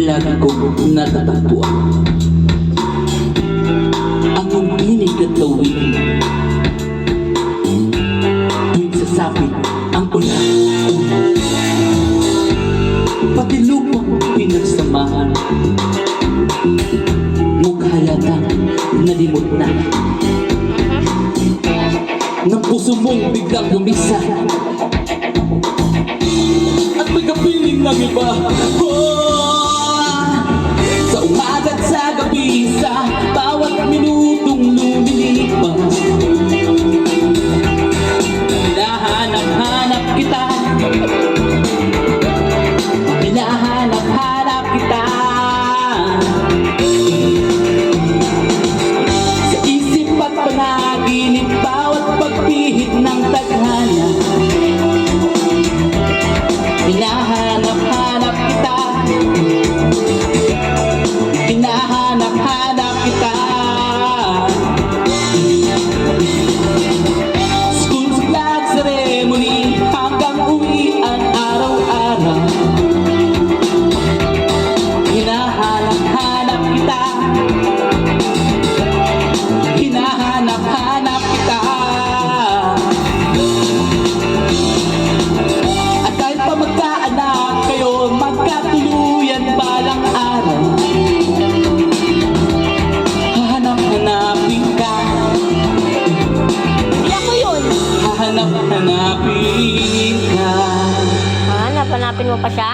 Lagi kong natatagpuan ang iyong tinig at tawid. Tuwing sasapit ang ulan, pati lupang pinagsamahan, mukha yatang nalimot na ng puso mong biglang gumisa at may kapiling ng iba. Sa umaga at sa gabi, sa bawat minutong lumilipas, hinahanap-hanap kita, hinahanap-hanap kita. Sa isip at panaginip, bawat pagpihit ng tadhana, hinahanap-hanap kita, hinahanap-hanap kita. School flag ceremony hanggang uwian araw-araw, hinahanap-hanap kita, hinahanap-hanap kita. At kahit pa magkaanak kayo, magkatuluyan balang araw, hahanap-hanapin ka, Hindi ako yun. hahanap-hanapin ka. Hanap-hanapin mo pa siya?